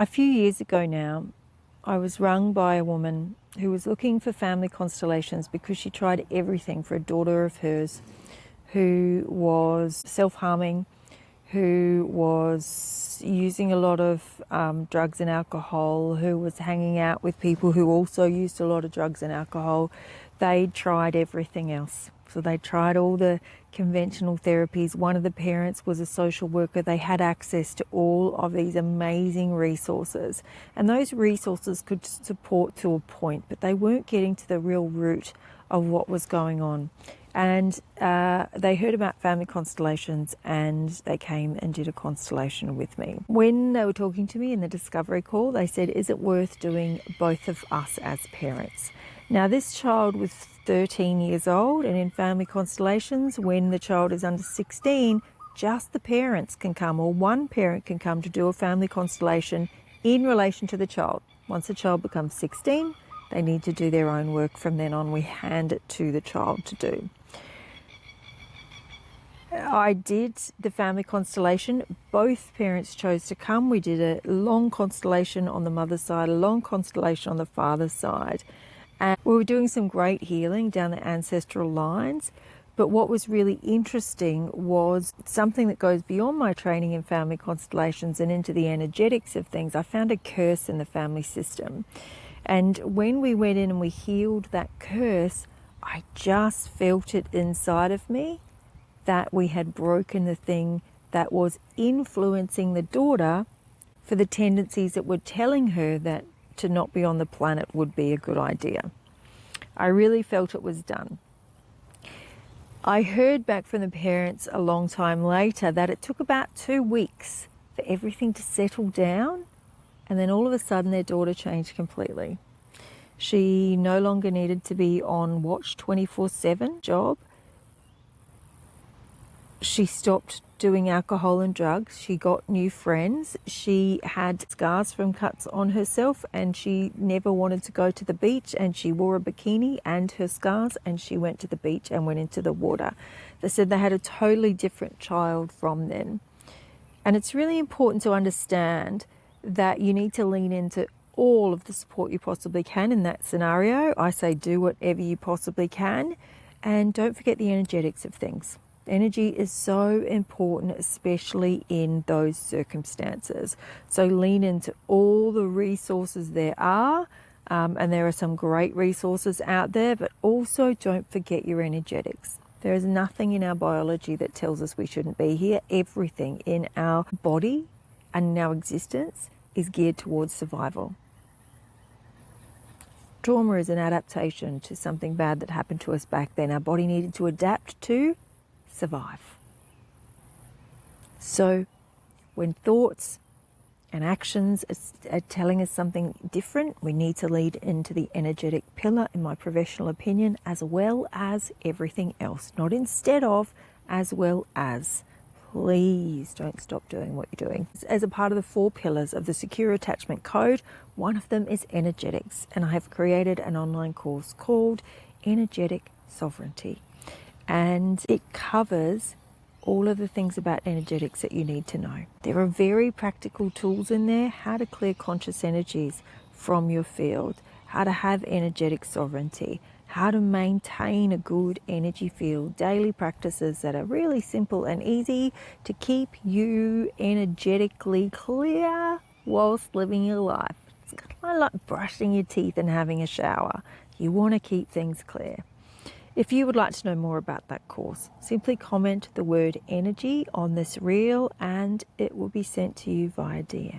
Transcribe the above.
A few years ago now, I was rung by a woman who was looking for family constellations because she tried everything for a daughter of hers who was self-harming, who was using a lot of drugs and alcohol, who was hanging out with people who also used a lot of drugs and alcohol. They'd tried everything else. So they tried all the conventional therapies. One of the parents was a social worker. They had access to all of these amazing resources. And those resources could support to a point, but they weren't getting to the real root of what was going on. And they heard about family constellations and they came and did a constellation with me. When they were talking to me in the discovery call, they said, is it worth doing both of us as parents? Now, this child was 13 years old, and in family constellations, when the child is under 16, just the parents can come, or one parent can come to do a family constellation in relation to the child. Once the child becomes 16, they need to do their own work. From then on, we hand it to the child to do. I did the family constellation. Both parents chose to come. We did a long constellation on the mother's side, a long constellation on the father's side. And we were doing some great healing down the ancestral lines. But what was really interesting was something that goes beyond my training in family constellations and into the energetics of things. I found a curse in the family system. And when we went in and we healed that curse, I just felt it inside of me that we had broken the thing that was influencing the daughter for the tendencies that were telling her that to not be on the planet would be a good idea. I really felt it was done. I heard back from the parents a long time later that it took about 2 weeks for everything to settle down, and then all of a sudden their daughter changed completely. She no longer needed to be on watch 24/7 job. She stopped doing alcohol and drugs. She got new friends. She had scars from cuts on herself, and she never wanted to go to the beach, and she wore a bikini and her scars, and she went to the beach and went into the water. They said they had a totally different child from then. And it's really important to understand that you need to lean into all of the support you possibly can in that scenario. I say do whatever you possibly can, and don't forget the energetics of things. Energy is so important, especially in those circumstances. So lean into all the resources there are, and there are some great resources out there, but also don't forget your energetics. There is nothing in our biology that tells us we shouldn't be here. Everything in our body and in our existence is geared towards survival. Trauma is an adaptation to something bad that happened to us back then. Our body needed to adapt to survive. So when thoughts and actions are telling us something different, we need to lead into the energetic pillar, in my professional opinion, as well as everything else. Not instead of, as well as. Please don't stop doing what you're doing. As a part of the 4 pillars of the Secure Attachment Code, one of them is energetics, and I have created an online course called Energetic Sovereignty. And it covers all of the things about energetics that you need to know. There are very practical tools in there: how to clear conscious energies from your field, how to have energetic sovereignty, how to maintain a good energy field, daily practices that are really simple and easy to keep you energetically clear whilst living your life. It's kind of like brushing your teeth and having a shower. You want to keep things clear. If you would like to know more about that course, simply comment the word energy on this reel and it will be sent to you via DM.